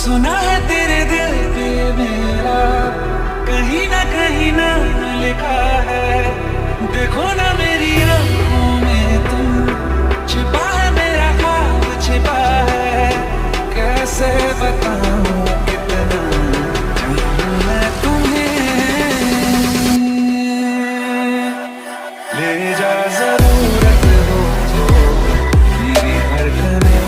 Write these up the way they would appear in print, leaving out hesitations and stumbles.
सुना है तेरे दिल पे मेरा कहीं ना लिखा है। देखो ना मेरी आंखों में तुम, छिपा है मेरा ख्वाब छिपा है। कैसे बताऊं कितना चाहूं मैं तुम्हें, ले जा जरूरत हो तो मेरी धड़कनें।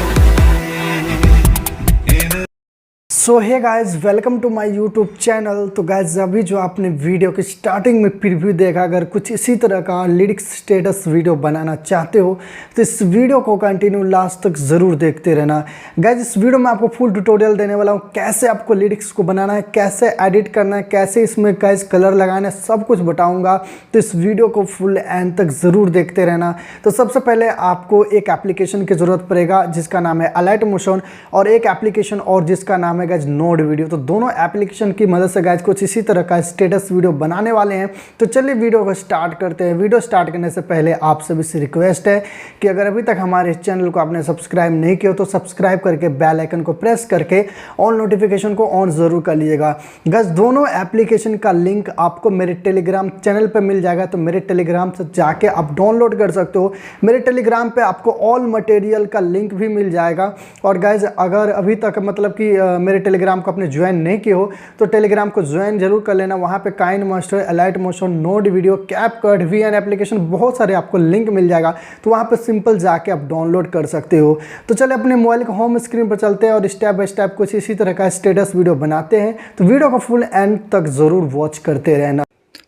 So hey guys, welcome to my YouTube channel. तो गाइज अभी जो आपने वीडियो की स्टार्टिंग में प्रीव्यू देखा, अगर कुछ इसी तरह का लिरिक्स स्टेटस वीडियो बनाना चाहते हो तो इस वीडियो को कंटिन्यू लास्ट तक ज़रूर देखते रहना। गाइज इस वीडियो में आपको फुल ट्यूटोरियल देने वाला हूँ, कैसे आपको लिरिक्स को बनाना है, कैसे एडिट करना है, कैसे इसमें गाइज कलर लगाना है, सब कुछ बताऊँगा। तो इस वीडियो को फुल एंड तक ज़रूर देखते रहना। तो सबसे पहले आपको एक एप्लीकेशन की ज़रूरत पड़ेगा जिसका नाम है अलाइट मोशन, और एक एप्लीकेशन और जिसका नाम है गाइज नोड वीडियो। तो दोनों एप्लीकेशन की मदद से गाइज कुछ इसी तरह का स्टेटस वीडियो बनाने वाले हैं। तो चलिए वीडियो को स्टार्ट करते हैं। वीडियो स्टार्ट करने से पहले आप सभी से रिक्वेस्ट है कि अगर अभी तक हमारे चैनल को आपने सब्सक्राइब नहीं किया तो सब्सक्राइब करके बेल आइकन को प्रेस करके ऑल नोटिफिकेशन को ऑन ज़रूर कर लीजिएगा। गाइज दोनों एप्लीकेशन का लिंक आपको मेरे टेलीग्राम चैनल पर मिल जाएगा, तो मेरे टेलीग्राम से जाके आप डाउनलोड कर सकते हो। मेरे टेलीग्राम पे आपको ऑल मटेरियल का लिंक भी मिल जाएगा। और गाइज अगर अभी तक मतलब कि मेरे टेलीग्राम को आपने ज्वाइन नहीं किया हो तो टेलीग्राम को ज्वाइन जरूर कर लेना। वहाँ पे KineMaster, Alight Motion, Node Video, CapCut, VN application, बहुत सारे आपको लिंक मिल जाएगा। तो वहाँ पे सिंपल जाके आप डाउनलोड कर सकते हो। तो चलिए अपने मोबाइल के होम स्क्रीन पर चलते हैं और स्टेप बाय स्टेप कुछ इसी तरह का स्टेटस वीडियो बनाते हैं। तो वीडियो को फुल एंड तक ज़रूर वॉच करते रहना।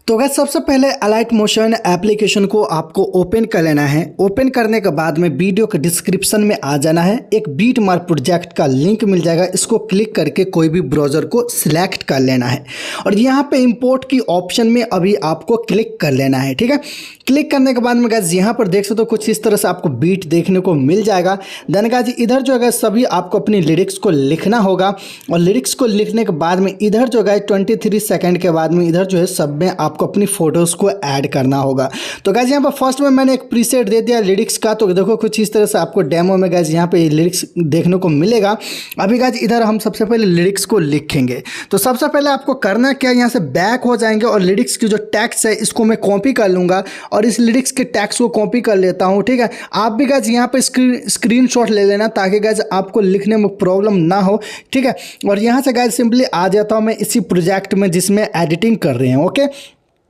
तो गाइस सबसे पहले अलाइट मोशन एप्लीकेशन को आपको ओपन कर लेना है। ओपन करने के बाद में वीडियो के डिस्क्रिप्शन में आ जाना है, एक बीट मार्क प्रोजेक्ट का लिंक मिल जाएगा। इसको क्लिक करके कोई भी ब्राउज़र को सिलेक्ट कर लेना है और यहाँ पे इंपोर्ट की ऑप्शन में अभी आपको क्लिक कर लेना है। ठीक है, क्लिक करने के बाद में गाइस यहाँ पर देख सकते हो कुछ इस तरह से आपको बीट देखने को मिल जाएगा। देन गाइस इधर जो है सभी आपको अपनी लिरिक्स को लिखना होगा और लिरिक्स को लिखने के बाद में इधर जो गाइस 23 सेकंड के बाद में इधर जो है सब में आपको अपनी फोटोज़ को ऐड करना होगा। तो गाइस यहाँ पर फर्स्ट में मैंने एक प्रीसेट दे दिया लिरिक्स का। तो देखो कुछ इस तरह से आपको डेमो में गाइस यहाँ पे लिरिक्स देखने को मिलेगा। अभी गाइस इधर हम सबसे पहले लिरिक्स को लिखेंगे। तो सबसे पहले आपको करना क्या, यहाँ से बैक हो जाएंगे और लिरिक्स की जो टेक्स्ट है इसको मैं कॉपी कर लूँगा और इस लिरिक्स के टेक्स्ट को कॉपी कर लेता हूँ। ठीक है, आप भी गाइस यहाँ पे स्क्रीनशॉट ले लेना ताकि गाइस आपको लिखने में प्रॉब्लम ना हो। ठीक है, और यहाँ से गाइस सिंपली आ जाता हूँ मैं इसी प्रोजेक्ट में जिसमें एडिटिंग कर रहे हैं। ओके,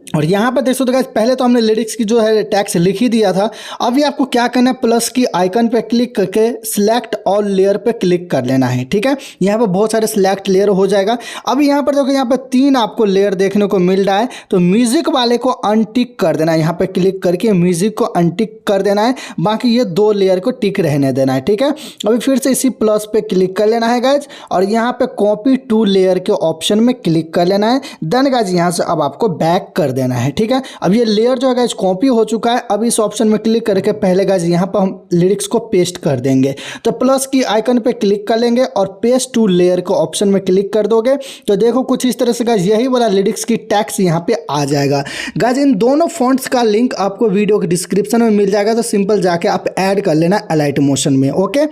और यहाँ पर देख सकते हो गाइस पहले तो हमने लिरिक्स की जो है टेक्स्ट लिख ही दिया था। अभी आपको क्या करना है, प्लस की आइकन पे क्लिक करके सिलेक्ट ऑल लेयर पे क्लिक कर लेना है। ठीक है, यहाँ पर बहुत सारे सिलेक्ट लेयर हो जाएगा। अभी यहाँ पर देखो यहाँ पर 3 आपको लेयर देखने को मिल रहा है। तो म्यूजिक वाले को अनटिक कर देना है, यहाँ पे क्लिक करके म्यूजिक को अनटिक कर देना है, बाकी ये 2 लेयर को टिक रहने देना है। ठीक है, अभी फिर से इसी प्लस पे क्लिक कर लेना है गाइज और यहाँ पे कॉपी टू लेयर के ऑप्शन में क्लिक कर लेना है। देन गाइज यहाँ से अब आपको बैक कर देना है। ठीक है, अब ये लेयर जो है गाइस कॉपी हो चुका है। अब इस ऑप्शन में क्लिक करके पहले गाइस यहाँ पर हम लिरिक्स को पेस्ट कर देंगे। तो प्लस की आइकन पे क्लिक कर लेंगे और पेस्ट टू लेयर के ऑप्शन में क्लिक कर दोगे तो देखो कुछ इस तरह से गाइस यही वाला लिरिक्स की टेक्स्ट यहाँ पे आ जाएगा। गाइस इन दोनों फॉन्ट्स का लिंक आपको वीडियो के डिस्क्रिप्शन में मिल जाएगा। तो सिंपल जाके आप ऐड कर लेना अलाइट मोशन में। ओके,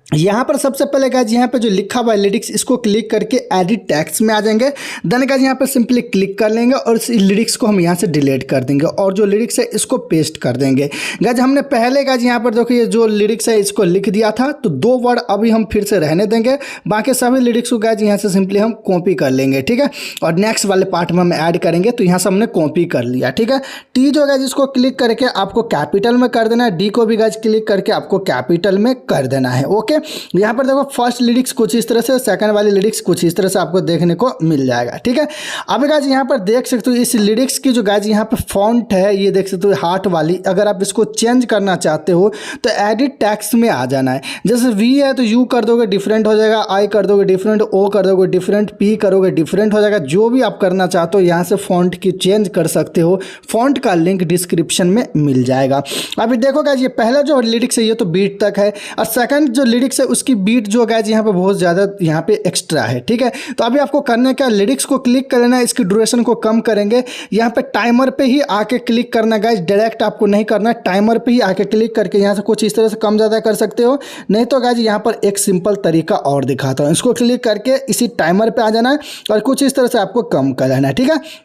यहाँ पर सबसे पहले गाइस यहाँ पे जो लिखा हुआ है लिरिक्स इसको क्लिक करके एडिट टेक्स्ट में आ जाएंगे। देन गाइस यहाँ पे सिंपली क्लिक कर लेंगे और इस लिरिक्स को हम यहाँ से डिलीट कर देंगे और जो लिरिक्स है इसको पेस्ट कर देंगे। गाइस हमने पहले गाइस यहाँ पर देखो ये जो लिरिक्स है इसको लिख दिया था, तो 2 वर्ड अभी हम फिर से रहने देंगे, बाकी सभी लिरिक्स को गाइस यहाँ से सिंपली हम कॉपी कर लेंगे। ठीक है, और नेक्स्ट वाले पार्ट में हम ऐड करेंगे। तो यहाँ से हमने कॉपी कर लिया। ठीक है, टी जो गाइस इसको क्लिक करके आपको कैपिटल में कर देना है, डी को भी गाइस क्लिक करके आपको कैपिटल में कर देना है। ओके, यहाँ पर देखो फर्स्ट लिरिक्स कुछ इस तरह से, सेकंड वाली लिरिक्स कुछ इस तरह से आपको देखने को मिल जाएगा। ठीक है, अब गाइस यहाँ पर देख सकते हो इस लिरिक्स की जो गाइस यहाँ पे फॉन्ट है ये देख सकते हो हार्ट वाली। अगर आप इसको चेंज करना चाहते हो तो एडिट टेक्स्ट में आ जाना है। जैसे वी है तो यू कर दोगे डिफरेंट हो जाएगा, आई कर दोगे डिफरेंट, ओ कर दोगे डिफरेंट, पी करोगे डिफरेंट हो जाएगा। जो भी आप करना चाहते हो यहाँ से फॉन्ट की चेंज कर सकते हो। फॉन्ट का लिंक डिस्क्रिप्शन में मिल जाएगा। अभी देखो गाइस ये पहला जो लिरिक्स है ये तो बीट तक है और सेकंड जो लिरिक्स लिरिक्स है उसकी बीट जो गाइज यहाँ पे बहुत ज़्यादा यहाँ पे एक्स्ट्रा है, ठीक है। तो अभी आपको करना क्या, लिरिक्स को क्लिक कर लेना है, इसकी ड्यूरेशन को कम करेंगे, यहाँ पे टाइमर पे ही आके क्लिक करना गाइज, डायरेक्ट आपको नहीं करना, टाइमर पे ही आके क्लिक करके यहाँ से कुछ इस तरह से कम ज़्यादा कर सकते हो। नहीं तो गाइज यहाँ पर एक सिंपल तरीका और दिखाता हूँ, इसको क्लिक करके इसी टाइमर पे आ जाना है और कुछ इस तरह से आपको कम कर लेना है, ठीक है।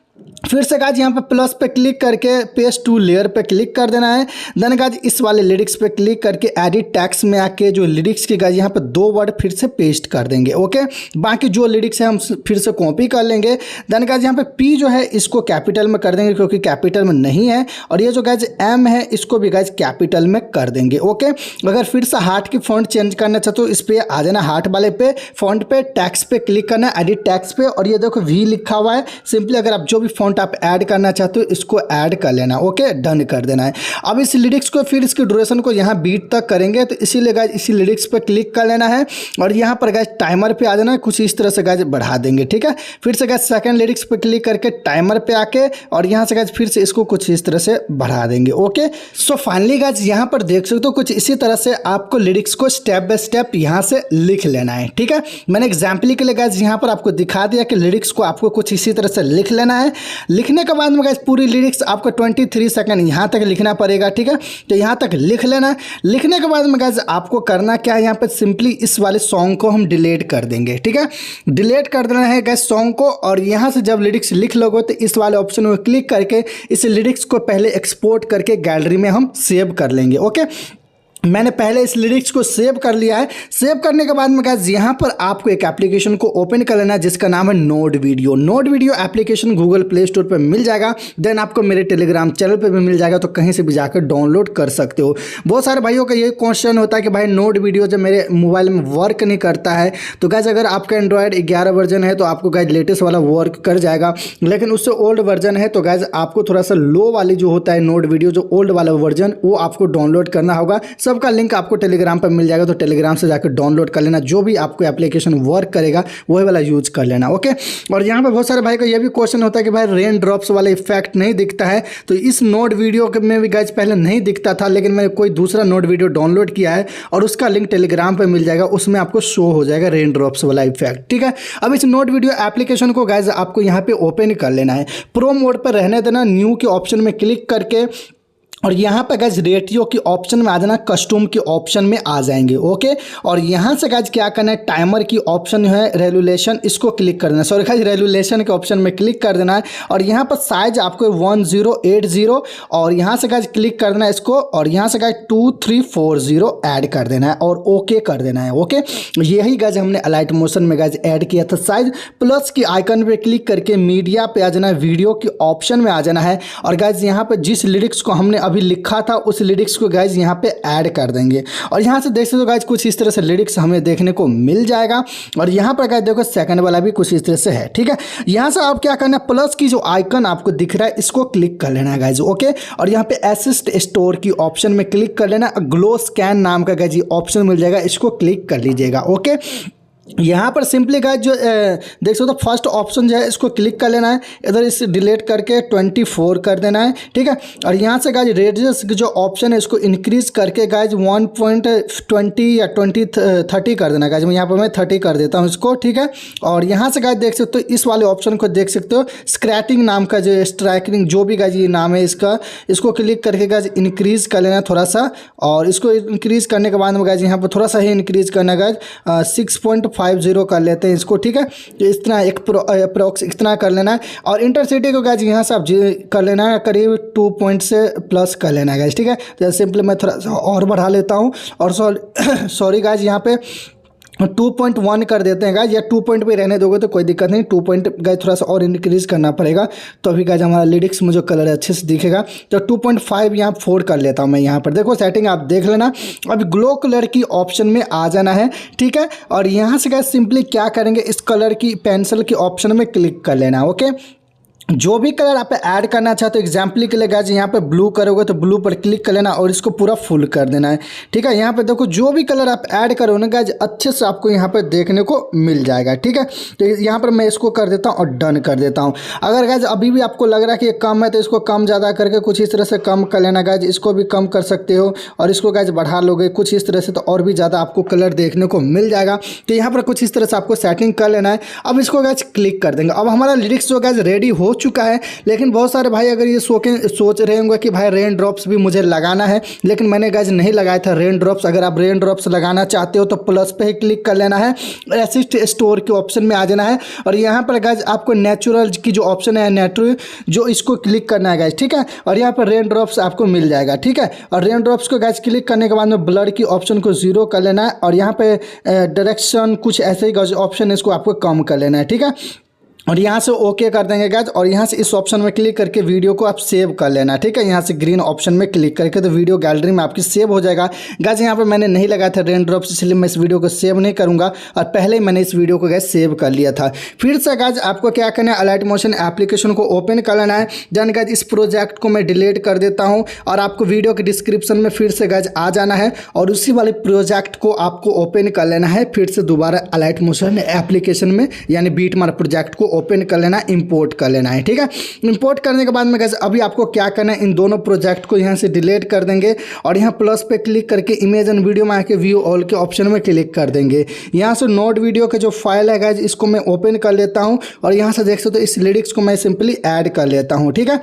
फिर से गाइज यहाँ पे प्लस पे क्लिक करके पेस्ट टू लेयर पे क्लिक कर देना है। देन गाइज इस वाले लिरिक्स पे क्लिक करके एडिट टैक्स में आके जो लिरिक्स के गाइज यहाँ पे 2 वर्ड फिर से पेस्ट कर देंगे, ओके। बाकी जो लिरिक्स है हम फिर से कॉपी कर लेंगे। देन गाइज यहाँ पे पी जो है इसको कैपिटल में कर देंगे क्योंकि कैपिटल में नहीं है, और ये जो गाइज एम है इसको भी गाइज कैपिटल में कर देंगे, ओके। अगर फिर से हार्ट की फॉन्ट चेंज करना चाहते हो इस पे आ जाना, हार्ट वाले पे फॉन्ट पे टैक्स पे क्लिक करना, एडिट टैक्स पे, और ये देखो वी लिखा हुआ है। सिंपली अगर आप जो भी फॉन्ट आप ऐड करना चाहते हो इसको ऐड कर लेना, ओके, डन कर देना है। अब इस लिरिक्स को फिर इसकी ड्यूरेशन को यहाँ बीट तक करेंगे, तो इसीलिए गाइज इसी लिरिक्स पर क्लिक कर लेना है और यहाँ पर गाइज टाइमर पे आ जाना है, कुछ इस तरह से गाइज बढ़ा देंगे, ठीक है। फिर से गाइज सेकंड लिरिक्स पे क्लिक करके टाइमर पे आके और यहाँ से गाइज फिर से इसको कुछ इस तरह से बढ़ा देंगे, ओके। सो फाइनली गाइज यहाँ पर देख सकते हो कुछ इसी तरह से आपको लिरिक्स को स्टेप बाय स्टेप यहाँ से लिख लेना है, ठीक है। मैंने एग्जाम्पल के लिए गाइज यहाँ पर आपको दिखा दिया कि लिरिक्स को आपको कुछ इसी तरह से लिख लेना है। लिखने के बाद में गाइज पूरी लिरिक्स आपको 23 सेकंड यहाँ तक लिखना पड़ेगा, ठीक है। तो यहाँ तक लिख लेना। लिखने के बाद में गाइज आपको करना क्या है, यहाँ पे सिंपली इस वाले सॉन्ग को हम डिलीट कर देंगे, ठीक है। डिलीट कर देना है गाइज सॉन्ग को, और यहाँ से जब लिरिक्स लिख लोगे तो इस वाले ऑप्शन में क्लिक करके इस लिरिक्स को पहले एक्सपोर्ट करके गैलरी में हम सेव कर लेंगे, ओके। मैंने पहले इस लिरिक्स को सेव कर लिया है। सेव करने के बाद में गाइस यहाँ पर आपको एक एप्लीकेशन को ओपन कर लेना है जिसका नाम है node video. Node video application Google play store पर मिल जाएगा, देन आपको मेरे टेलीग्राम चैनल पे भी मिल जाएगा, तो कहीं से भी जाकर डाउनलोड कर सकते हो। बहुत सारे भाइयों का ये क्वेश्चन होता है कि भाई नोड वीडियो जब मेरे मोबाइल में वर्क नहीं करता है, तो गाइस अगर आपका एंड्रॉयड 11 वर्जन है तो आपको गाइस लेटेस्ट वाला वर्क कर जाएगा, लेकिन उससे ओल्ड वर्जन है तो गाइस आपको थोड़ा सा लो वाली जो होता है नोड वीडियो जो ओल्ड वाला वर्जन वो आपको डाउनलोड करना होगा। सबका लिंक आपको टेलीग्राम पर मिल जाएगा, तो टेलीग्राम से जाकर डाउनलोड कर लेना। जो भी आपको एप्लीकेशन वर्क करेगा वही वाला यूज कर लेना, ओके। और यहाँ पे बहुत सारे भाई का ये भी क्वेश्चन होता है कि भाई रेन ड्रॉप्स वाला इफेक्ट नहीं दिखता है, तो इस नोड वीडियो में भी गाइज पहले नहीं दिखता था, लेकिन मैंने कोई दूसरा नोड वीडियो डाउनलोड किया है और उसका लिंक टेलीग्राम पर मिल जाएगा, उसमें आपको शो हो जाएगा रेन ड्रॉप्स वाला इफेक्ट, ठीक है। अब इस नोड वीडियो एप्लीकेशन को गाइज आपको यहाँ पे ओपन कर लेना है, प्रो मोड पर रहने देना, न्यू के ऑप्शन में क्लिक करके और यहाँ पे गाइज रेटियो की ऑप्शन में आ जाना, कस्टम के ऑप्शन में आ जाएंगे, ओके। और यहाँ से गाइज क्या करना है, टाइमर की ऑप्शन है रेगुलेशन, इसको क्लिक कर देना, सॉरी गाइज रेगुलेशन के ऑप्शन में क्लिक कर देना है और यहाँ पर साइज आपको 1080 और यहाँ से गाइज क्लिक कर देना है इसको, और यहाँ से गाइज 2340 ऐड कर देना है और ओके कर देना है, ओके। यही गाइज हमने अलाइट मोशन में गाइज ऐड किया था साइज। प्लस की आइकन पे क्लिक करके मीडिया पे आ जाना है, वीडियो की ऑप्शन में आ जाना है और गाइज यहाँ पे जिस लिरिक्स को हमने अभी लिखा था उस लिरिक्स को गाइज यहाँ पे ऐड कर देंगे और यहाँ से देख सकते हो गाइज कुछ इस तरह से लिरिक्स हमें देखने को मिल जाएगा। और यहाँ पर गाइज देखो सेकंड वाला भी कुछ इस तरह से है, ठीक है। यहाँ से आप क्या करना है, प्लस की जो आइकन आपको दिख रहा है इसको क्लिक कर लेना है गाइज, ओके। और यहाँ पे असिस्ट स्टोर की ऑप्शन में क्लिक कर लेना, ग्लो स्कैन नाम का गाइज ऑप्शन मिल जाएगा, इसको क्लिक कर लीजिएगा, ओके। यहाँ पर सिंपली गाइज जो देख सकते हो फर्स्ट ऑप्शन जो है इसको क्लिक कर लेना है, इधर इसे डिलीट करके 24 कर देना है, ठीक है। और यहाँ से गाइज रेडियस जो ऑप्शन है इसको इंक्रीज करके गाइज 1.20 या 30 कर देना गाइज, यहाँ पर मैं 30 कर देता हूँ इसको, ठीक है। और यहाँ से गाइज देख सकते हो इस वाले ऑप्शन को देख सकते हो, स्क्रैटिंग नाम का जो स्ट्राइकिंग जो भी गाइज ये नाम है इसका, इसको क्लिक करके गाइज इंक्रीज कर लेना थोड़ा सा, और इसको इंक्रीज करने के बाद में गाइज यहाँ पर थोड़ा सा ही इंक्रीज करना गाइज 6.50 कर लेते हैं इसको, ठीक है। तो इतना एक अप्रोक्स इतना कर लेना है और इंटरसिटी को गाइज यहाँ से आप कर लेना है करीब 2 पॉइंट से प्लस कर लेना है गाइज, ठीक है। तो सिंपली मैं थोड़ा सा और बढ़ा लेता हूँ और सॉरी गाइज यहाँ पे 2.1 कर देते हैं गाइज, या 2 पॉइंट पे रहने दोगे तो कोई दिक्कत नहीं, 2 पॉइंट गाइज थोड़ा सा और इंक्रीज करना पड़ेगा, तो अभी गाइज हमारा लिरिक्स में जो कलर है अच्छे से दिखेगा। तो 2.5 यहाँ 4 कर लेता हूँ मैं, यहाँ पर देखो सेटिंग आप देख लेना। अभी ग्लो कलर की ऑप्शन में आ जाना है, ठीक है। और यहाँ से गाइज सिंपली क्या करेंगे, इस कलर की पेंसिल की ऑप्शन में क्लिक कर लेना, ओके। जो भी कलर आप ऐड करना चाहते हो, एग्जाम्पल के लिए गाइज यहाँ पे ब्लू करोगे तो ब्लू पर क्लिक कर लेना और इसको पूरा फुल कर देना है। ठीक है, यहाँ पे देखो जो भी कलर आप ऐड करो ना गाइज अच्छे से आपको यहाँ पे देखने को मिल जाएगा। ठीक है, तो यहाँ पर मैं इसको कर देता हूँ और डन कर देता हूँ। अगर गाइज अभी भी आपको लग रहा है कि ये कम है तो इसको कम ज़्यादा करके कुछ इस तरह से कम कर लेना गाइज। इसको भी कम कर सकते हो और इसको गाइज बढ़ा लोगे कुछ इस तरह से तो और भी ज़्यादा आपको कलर देखने को मिल जाएगा। तो यहाँ पर कुछ इस तरह से आपको सेटिंग कर लेना है। अब इसको गाइज क्लिक कर देंगे। अब हमारा लिरिक्स जो गाइज रेडी हो चुका है। लेकिन बहुत सारे भाई अगर ये सोच रहे होंगे कि भाई रेन ड्रॉप्स भी मुझे लगाना है, लेकिन मैंने गाइज नहीं लगाया था रेन ड्रॉप्स। अगर आप रेन ड्रॉप्स लगाना चाहते हो तो प्लस पे ही क्लिक कर लेना है, असिस्ट स्टोर के ऑप्शन में आ जाना है और यहाँ पर गाइज आपको नेचुरल की जो ऑप्शन है नेचुरल जो इसको क्लिक करना है गाइज। ठीक है, और यहाँ पर रेन ड्रॉप्स आपको मिल जाएगा। ठीक है, और रेन ड्रॉप्स को गाइज क्लिक करने के बाद में ब्लर की ऑप्शन को 0 कर लेना है और यहाँ पे डायरेक्शन कुछ ऐसे ही ऑप्शन है, इसको आपको कम कर लेना है। ठीक है, और यहाँ से ओके कर देंगे गाइज और यहाँ से इस ऑप्शन में क्लिक करके वीडियो को आप सेव कर लेना है। ठीक है, यहाँ से ग्रीन ऑप्शन में क्लिक करके तो वीडियो गैलरी में आपकी सेव हो जाएगा। गाइज यहाँ पर मैंने नहीं लगाया था रेन ड्रॉप्स, इसलिए मैं इस वीडियो को सेव नहीं करूँगा और पहले ही मैंने इस वीडियो को गाइज सेव कर लिया था। फिर से गाइज आपको क्या करना है, अलाइट मोशन एप्लीकेशन को ओपन कर लेना है। देन गाइज इस प्रोजेक्ट को मैं डिलीट कर देता हूँ और आपको वीडियो के डिस्क्रिप्शन में फिर से गाइज आ जाना है और उसी वाले प्रोजेक्ट को आपको ओपन कर लेना है। फिर से दोबारा अलाइट मोशन एप्लीकेशन में यानी बीटमार्क प्रोजेक्ट को ओपन कर लेना, इंपोर्ट कर लेना है। ठीक है, इंपोर्ट करने के बाद में गाइस अभी आपको क्या करना है, इन दोनों प्रोजेक्ट को यहाँ से डिलीट कर देंगे और यहाँ प्लस पे क्लिक करके इमेज एंड वीडियो में आके व्यू ऑल के ऑप्शन में क्लिक कर देंगे। यहाँ से नोट वीडियो के जो फाइल है गाइस इसको मैं ओपन कर लेता हूँ और यहाँ से देख सकते हो इस लिरिक्स को मैं सिंपली ऐड कर लेता हूँ। ठीक है,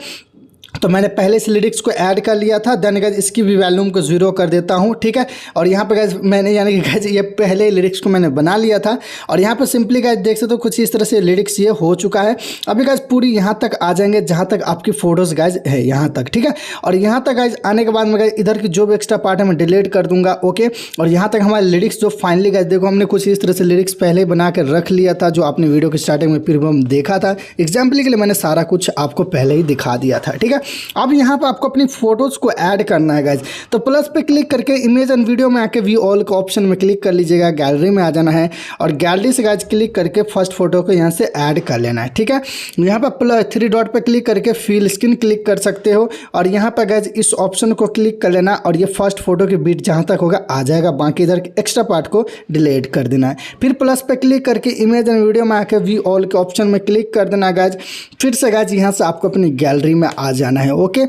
तो मैंने पहले इस लिरिक्स को ऐड कर लिया था। देन गाइज इसकी भी वॉल्यूम को 0 कर देता हूँ। ठीक है, और यहाँ पे गाइज मैंने यानी कि गाइज ये पहले लिरिक्स को मैंने बना लिया था और यहाँ पे सिंपली गाइज देख सकते हो कुछ इस तरह से लिरिक्स ये हो चुका है। अभी गाइज पूरी यहाँ तक आ जाएंगे जहाँ तक आपकी फोटोज़ गाइज है यहाँ तक। ठीक है, और यहाँ तक गाइज आने के बाद में गाइज इधर की जो भी एक्स्ट्रा पार्ट है मैं डिलीट कर दूंगा। ओके, और यहाँ तक हमारे लिरिक्स जो फाइनली गाइज देखो हमने कुछ इस तरह से लिरिक्स पहले बना के रख लिया था जो आपने वीडियो की स्टार्टिंग में फिर हम देखा था। एग्जाम्पल के लिए मैंने सारा कुछ आपको पहले ही दिखा दिया था। ठीक है, अब यहाँ पर आपको अपनी फोटोज को ऐड करना है गाइज। तो प्लस पे क्लिक करके इमेज एंड वीडियो में आके व्यू ऑल के ऑप्शन में क्लिक कर लीजिएगा, गैलरी में आ जाना है और गैलरी से गाइज क्लिक करके फर्स्ट फोटो को यहाँ से ऐड कर लेना है। ठीक है, यहाँ पर प्लस 3 डॉट पे क्लिक करके फिल स्क्रीन क्लिक कर सकते हो और यहाँ पर गाइज इस ऑप्शन को क्लिक कर लेना और ये फर्स्ट फोटो के बीट जहाँ तक होगा आ जाएगा, बाकी इधर एक्स्ट्रा पार्ट को डिलीट कर देना है। फिर प्लस पे क्लिक करके इमेज एंड वीडियो में आके व्यू ऑल के ऑप्शन में क्लिक कर देना गाइज। फिर से गाइज यहाँ से आपको अपनी गैलरी में आ जाना है। ओके,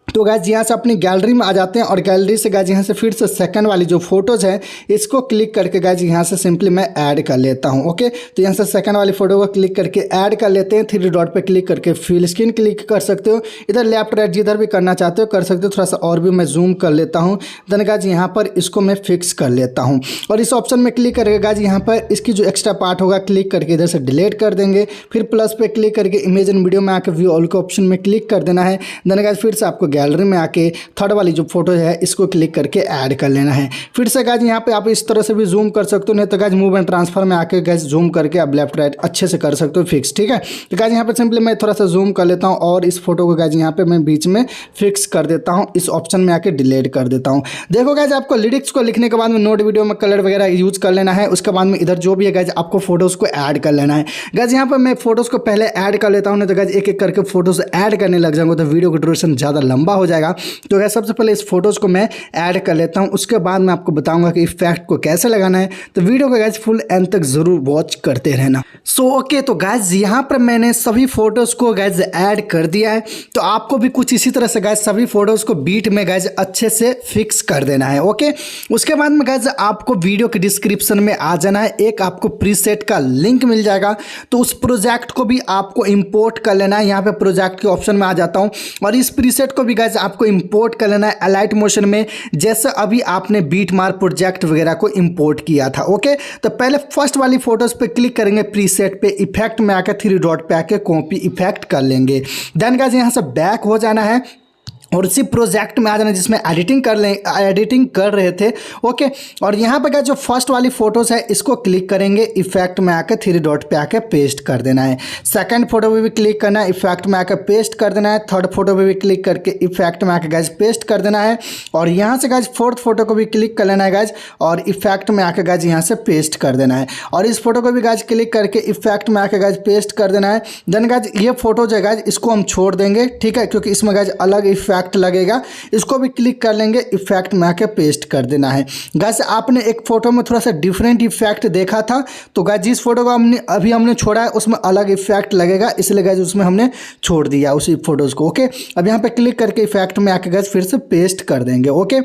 तो गाइज यहाँ से अपनी गैलरी में आ जाते हैं और गैलरी से गाइज यहाँ से फिर से सेकंड वाली जो फोटोज़ है इसको क्लिक करके गाइज यहाँ से सिंपली मैं ऐड कर लेता हूँ। ओके, तो यहाँ से सेकंड वाली फोटो को क्लिक करके ऐड कर लेते हैं। 3 डॉट पे क्लिक करके फिल स्क्रीन क्लिक कर सकते हो, इधर लेफ्ट राइट जिधर भी करना चाहते हो कर सकते हो। थोड़ा सा और भी मैं जूम कर लेता हूँ। देन गाइज यहाँ पर इसको मैं फिक्स कर लेता हूँ और इस ऑप्शन में क्लिक करके गाइज यहाँ पर इसकी जो एक्स्ट्रा पार्ट होगा क्लिक करके इधर से डिलीट कर देंगे। फिर प्लस पे क्लिक करके इमेज एंड वीडियो में आकर व्यू ऑल के ऑप्शन में क्लिक कर देना है। देन गाइज फिर से आपको गैलरी में आके थर्ड वाली जो फोटो है इसको क्लिक करके ऐड कर लेना है। फिर से गाइज यहाँ पे आप इस तरह से भी जूम कर सकते हो, नहीं तो गाइज मूव एंड ट्रांसफर में आके गाइज जूम करके आप लेफ्ट राइट अच्छे से कर सकते हो फिक्स। ठीक है, तो गाइज यहाँ पे सिंपली मैं थोड़ा सा जूम कर लेता हूँ और इस फोटो को गाइज यहाँ पे मैं बीच में फिक्स कर देता हूँ, इस ऑप्शन में आके डिलीट कर देता हूँ। देखो गाइज आपको लिरिक्स को लिखने के बाद में नोट वीडियो में कलर वगैरह यूज कर लेना है। उसके बाद में इधर जो भी है गाइज आपको फोटोज को ऐड कर लेना है। गाइज यहाँ पर मैं फोटोज को पहले ऐड कर लेता हूँ, नहीं तो गाइज एक एक करके फोटोज ऐड करने लग जाऊंगा तो वीडियो का ड्यूरेशन ज़्यादा लंबा हो जाएगा। तो गाइज सबसे पहले इस फोटोज़ को मैं ऐड कर लेता हूं, उसके बाद मैं आपको बताऊंगा कि इफेक्ट को कैसे लगाना है। तो वीडियो को गाइज फुल एंड तक जरूर वॉच करते रहना। सो ओके, तो गाइज यहाँ पर मैंने सभी फोटोज़ को गाइज ऐड कर दिया है। तो आपको भी कुछ इसी तरह से गाइज सभी फोटोज़ को बीट में गाइज अच्छे से फिक्स कर देना है। ओके, उसके बाद में गाइज आपको वीडियो के डिस्क्रिप्शन में आ जाना है, एक आपको प्रीसेट का लिंक मिल जाएगा। तो उस प्रोजेक्ट को भी आपको इंपोर्ट कर लेना है। यहाँ पे प्रोजेक्ट के ऑप्शन में आ जाता हूँ और इस प्रीसेट को भी गाइज आपको इंपोर्ट कर लेना है अलाइट मोशन में, जैसे अभी आपने बीटमार्क प्रोजेक्ट वगैरह को इंपोर्ट किया था। ओके, तो पहले फर्स्ट वाली फोटोज पे क्लिक करेंगे, प्रीसेट पे इफेक्ट में आकर 3 डॉट पे आके कॉपी इफेक्ट कर लेंगे। देन गाइस यहाँ से बैक हो जाना है और इसी प्रोजेक्ट में आ जाना जिसमें एडिटिंग कर रहे थे। ओके, और यहाँ पे क्या जो फर्स्ट वाली फोटोज है इसको क्लिक करेंगे, इफेक्ट में आके 3 डॉट पे आके पेस्ट कर देना है। सेकंड फोटो पे भी क्लिक करना है, इफेक्ट में आके पेस्ट कर देना है। थर्ड फोटो पे भी क्लिक करके इफेक्ट में आके गाइज पेस्ट कर देना है। और यहाँ से गाइज फोर्थ फोटो को भी क्लिक कर लेना है गाइज, और इफेक्ट में आके गाइज यहाँ से पेस्ट कर देना है। और इस फोटो को भी गाइज क्लिक करके इफेक्ट में आके गाइज पेस्ट कर देना है। देन गाइज ये फोटो जो है गाइज इसको हम छोड़ देंगे, ठीक है, क्योंकि इसमें गाइज अलग इफेक्ट लगेगा। इसको भी क्लिक कर लेंगे, इफेक्ट में आके पेस्ट कर देना है। गाइस आपने एक फोटो में थोड़ा सा डिफरेंट इफेक्ट देखा था, तो गाइस जिस फोटो को हमने छोड़ा है उसमें अलग इफेक्ट लगेगा, इसलिए गाइस उसमें हमने छोड़ दिया उसी फोटोज को। ओके, अब यहाँ पे क्लिक करके इफेक्ट में आके गाइस फिर से पेस्ट कर देंगे। ओके,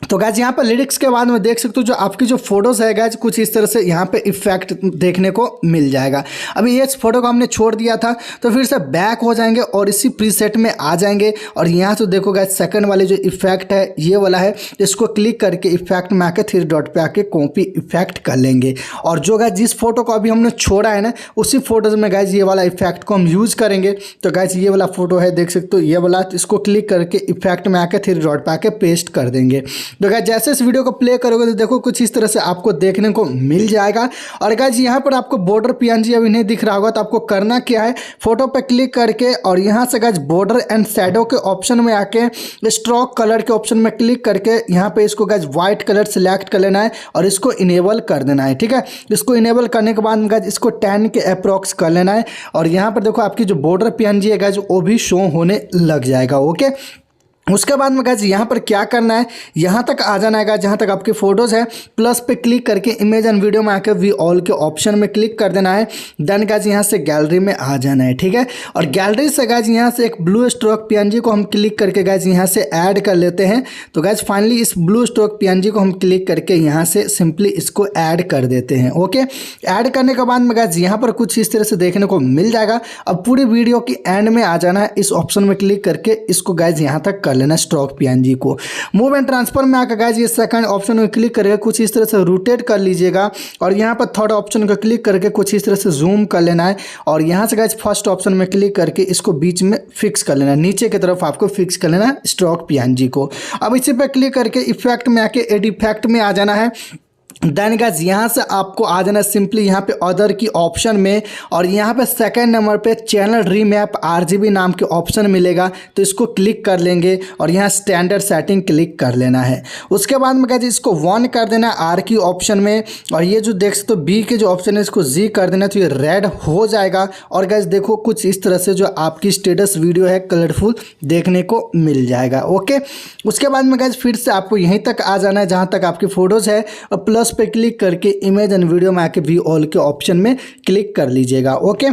तो गाइज यहाँ पर लिरिक्स के बाद में देख सकते हो जो आपकी जो फोटोज है गाइज कुछ इस तरह से यहाँ पे इफेक्ट देखने को मिल जाएगा। अभी ये फोटो को हमने छोड़ दिया था, तो फिर से बैक हो जाएंगे और इसी प्रीसेट में आ जाएंगे। और यहाँ से देखो गाइज सेकंड वाले जो इफेक्ट है ये वाला है, इसको क्लिक करके इफेक्ट में आके 3 डॉट पे आके कॉपी इफेक्ट कर लेंगे। और जो गाइज जिस फोटो को अभी हमने छोड़ा है ना उसी फोटोज में गाइज ये वाला इफेक्ट को हम यूज करेंगे। तो गाइज ये वाला फोटो है, देख सकते हो ये वाला, तो इसको क्लिक करके इफेक्ट में आके 3 डॉट पे आके पेस्ट कर देंगे। तो गाइस जैसे इस वीडियो को प्ले करोगे तो देखो कुछ इस तरह से आपको देखने को मिल जाएगा। और गाइस यहाँ पर आपको बॉर्डर पीएनजी अभी नहीं दिख रहा होगा, तो आपको करना क्या है, फोटो पे क्लिक करके और यहाँ से गाइस बॉर्डर एंड शैडो के ऑप्शन में आके स्ट्रोक कलर के ऑप्शन में क्लिक करके यहाँ पे इसको गाइस व्हाइट कलर सिलेक्ट कर लेना है और इसको इनेबल कर देना है। ठीक है, इसको इनेबल करने के बाद गाइस इसको 10 के अप्रॉक्स कर लेना है। और यहाँ पर देखो आपकी जो बॉर्डर पीएनजी है गाइस वो भी शो होने लग जाएगा। ओके, उसके बाद में गाइज यहाँ पर क्या करना है, यहाँ तक आ जाना है गाइज जहाँ तक आपकी फोटोज़ है, प्लस पे क्लिक करके इमेज एंड वीडियो में आकर वी ऑल के ऑप्शन में क्लिक कर देना है। देन गाइज यहाँ से गैलरी में आ जाना है। ठीक है, और गैलरी से गाइज यहाँ से एक ब्लू स्ट्रोक पीएनजी को हम क्लिक करके गाइज यहाँ से ऐड कर लेते हैं। तो गाइज फाइनली इस ब्लू स्ट्रोक पीएनजी को हम क्लिक करके यहाँ से सिंपली इसको ऐड कर देते हैं। ओके, ऐड करने के बाद में गाइज यहाँ पर कुछ इस तरह से देखने को मिल जाएगा। अब पूरी वीडियो की एंड में आ जाना है, इस ऑप्शन में क्लिक करके इसको गाइज यहाँ तक लेना स्ट्रोक पीएनजी को। मूव एंड ट्रांसफर में आकर गाइस ये सेकंड ऑप्शन में क्लिक करके कुछ इस तरह से रोटेट कर लीजिएगा। और यहाँ पर थर्ड ऑप्शन को क्लिक करके कुछ इस तरह से जूम कर लेना है। और यहाँ से गाइस फर्स्ट ऑप्शन में क्लिक करके इसको बीच में फिक्स कर लेना है, नीचे की तरफ आपको फिक्स कर लेना है स्ट्रोक पीएनजी को। अब इसी पर क्लिक करके इफेक्ट में आके एड इफेक्ट में आ जाना है। देन गाइस यहाँ से आपको आ जाना सिंपली यहाँ पे अदर की ऑप्शन में, और यहाँ पे सेकंड नंबर पे चैनल रीमैप RGB नाम के ऑप्शन मिलेगा, तो इसको क्लिक कर लेंगे और यहाँ स्टैंडर्ड सेटिंग क्लिक कर लेना है। उसके बाद में गाइस इसको 1 कर देना है R की ऑप्शन में, और ये जो देख सकते हो B के जो ऑप्शन है इसको G कर देना, तो ये रेड हो जाएगा। और गाइस देखो कुछ इस तरह से जो आपकी स्टेटस वीडियो है कलरफुल देखने को मिल जाएगा। ओके, उसके बाद में गाइस फिर से आपको यहीं तक आ जाना है जहाँ तक आपकी फोटोज़ है, और प्लस पे क्लिक करके इमेज एंड वीडियो में आके वी ऑल के ऑप्शन में क्लिक कर लीजिएगा। ओके,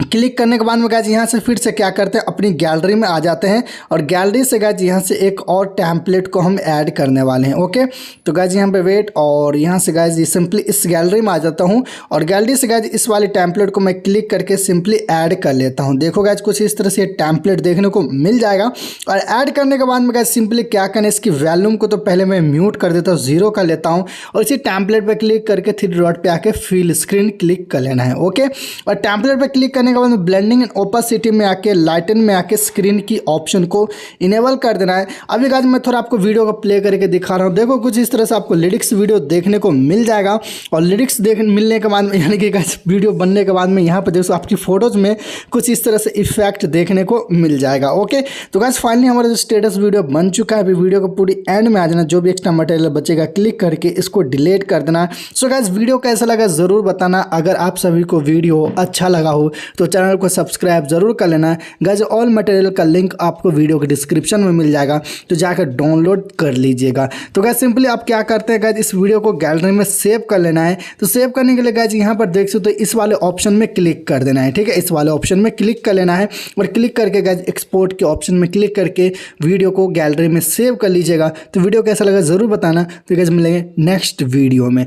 क्लिक करने के बाद में गाइज यहाँ से फिर से क्या करते हैं, अपनी गैलरी में आ जाते हैं। और गैलरी से गाइज यहाँ से एक और टेम्पलेट को हम ऐड करने वाले हैं। ओके, तो गाइज यहाँ पे वेट, और यहाँ से गाइज सिंपली इस गैलरी में आ जाता हूँ, और गैलरी से गाइज इस वाले टेम्पलेट को मैं क्लिक करके सिंपली ऐड कर लेता हूँ। देखो गाइज कुछ इस तरह से टेम्पलेट देखने को मिल जाएगा। और ऐड करने के बाद में गाइज सिंपली क्या करना है, इसकी वॉल्यूम को तो पहले मैं म्यूट कर देता हूँ, 0 कर लेता हूँ, और इसी टेम्पलेट पर क्लिक करके 3 डॉट पे आके फिल स्क्रीन क्लिक कर लेना है। ओके, और टेम्पलेट पर क्लिक करने के बाद ब्लेंडिंग एंड ओपेसिटी में आके लाइटन में आके स्क्रीन की ऑप्शन को इनेबल कर देना है। अभी गाइस मैं थोड़ा आपको वीडियो को प्ले करके दिखा रहा हूँ। देखो कुछ इस तरह से आपको लिरिक्स वीडियो देखने को मिल जाएगा। और लिरिक्स मिलने के बाद में यानी कि गाइस वीडियो बनने के बाद में यहाँ पर देखो आपकी फोटोज में कुछ इस तरह से इफेक्ट देखने को मिल जाएगा। ओके, तो गाइस फाइनली हमारा जो स्टेटस वीडियो बन चुका है। अभी वीडियो को पूरी एंड में आ जाना, जो भी एक्स्ट्रा मटेरियल बचेगा क्लिक करके इसको डिलीट कर देना। सो गाइस वीडियो कैसा लगा ज़रूर बताना। अगर आप सभी को वीडियो अच्छा लगा हो तो चैनल को सब्सक्राइब जरूर कर लेना है। गाइस ऑल मटेरियल का लिंक आपको वीडियो के डिस्क्रिप्शन में मिल जाएगा, तो जाकर डाउनलोड कर लीजिएगा। तो गाइस सिंपली आप क्या करते हैं, गाइस इस वीडियो को गैलरी में सेव कर लेना है। तो सेव करने के लिए गाइस यहाँ पर देख सकते हो इस वाले ऑप्शन में क्लिक कर देना है। ठीक है, इस वाले ऑप्शन में क्लिक कर लेना है, और क्लिक करके गाइस एक्सपोर्ट के ऑप्शन में क्लिक करके वीडियो को गैलरी में सेव कर लीजिएगा। तो वीडियो कैसा लगा ज़रूर बताना। तो गाइस मिलेंगे नेक्स्ट वीडियो में।